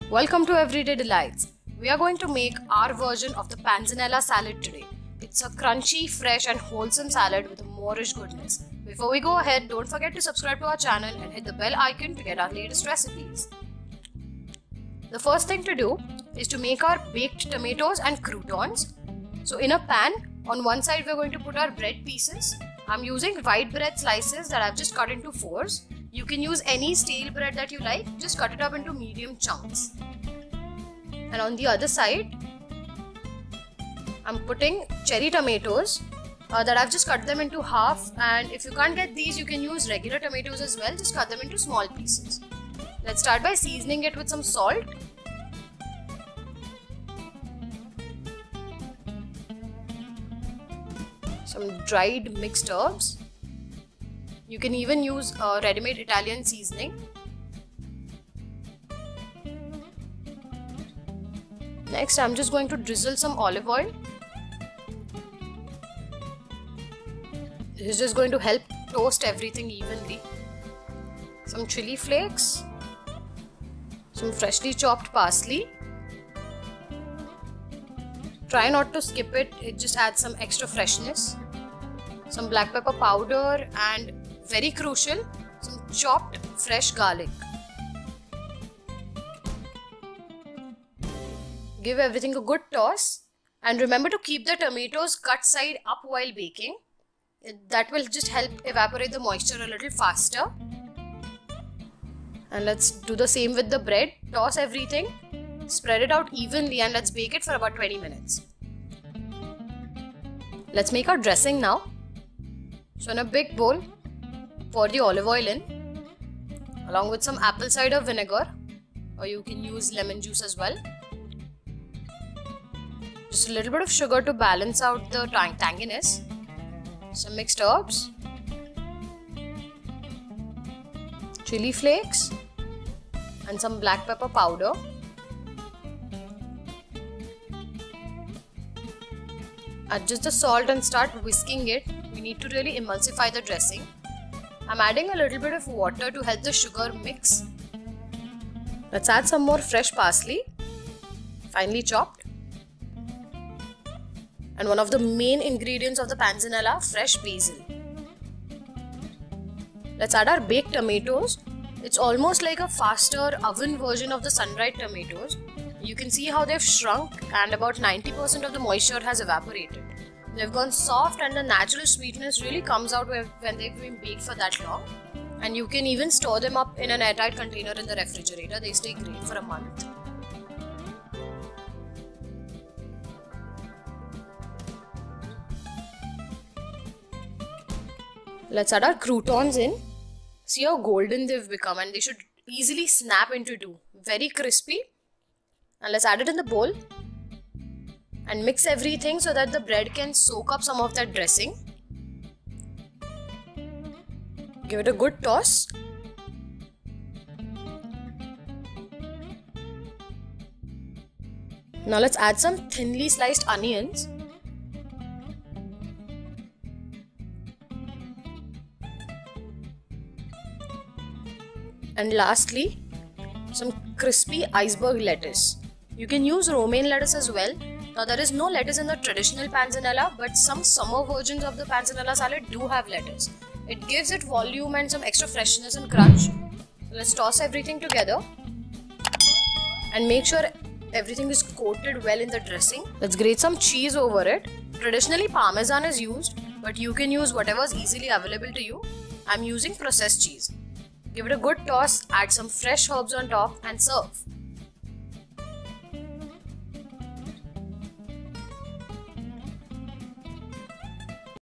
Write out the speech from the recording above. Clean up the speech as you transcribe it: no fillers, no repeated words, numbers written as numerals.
Welcome to Everyday Delights. We are going to make our version of the panzanella salad today. It's a crunchy, fresh and wholesome salad with a Moorish goodness. Before we go ahead, don't forget to subscribe to our channel and hit the bell icon to get our latest recipes. The first thing to do is to make our baked tomatoes and croutons. So in a pan, on one side we are going to put our bread pieces. I'm using white bread slices that I've just cut into fours. You can use any stale bread that you like, just cut it up into medium chunks. And on the other side, I'm putting cherry tomatoes that I've just cut them into half, and if you can't get these, you can use regular tomatoes as well, just cut them into small pieces. Let's start by seasoning it with some salt. Some dried mixed herbs. You can even use ready-made Italian seasoning. Next, I'm just going to drizzle some olive oil. This is just going to help toast everything evenly. Some chili flakes. Some freshly chopped parsley. Try not to skip it, it just adds some extra freshness. Some black pepper powder and, very crucial, some chopped fresh garlic. Give everything a good toss and remember to keep the tomatoes cut side up while baking. That will just help evaporate the moisture a little faster. And let's do the same with the bread. Toss everything, spread it out evenly and let's bake it for about 20 minutes. Let's make our dressing now. So in a big bowl, pour the olive oil in along with some apple cider vinegar, or you can use lemon juice as well. Just a little bit of sugar to balance out the tanginess. Some mixed herbs, chili flakes and some black pepper powder. Adjust the salt and start whisking it. We need to really emulsify the dressing. I'm adding a little bit of water to help the sugar mix. Let's add some more fresh parsley, finely chopped. And one of the main ingredients of the panzanella, fresh basil. Let's add our baked tomatoes. It's almost like a faster oven version of the sun-dried tomatoes. You can see how they've shrunk and about 90% of the moisture has evaporated. They've gone soft and the natural sweetness really comes out when they've been baked for that long. And you can even store them up in an airtight container in the refrigerator. They stay great for a month. Let's add our croutons in. See how golden they've become and they should easily snap into two. Very crispy. And let's add it in the bowl and mix everything so that the bread can soak up some of that dressing. Give it a good toss. Now let's add some thinly sliced onions. And lastly, some crispy iceberg lettuce. You can use romaine lettuce as well. Now there is no lettuce in the traditional panzanella, but some summer versions of the panzanella salad do have lettuce. It gives it volume and some extra freshness and crunch. So let's toss everything together and make sure everything is coated well in the dressing. Let's grate some cheese over it. Traditionally Parmesan is used, but you can use whatever is easily available to you. I'm using processed cheese. Give it a good toss, add some fresh herbs on top and serve.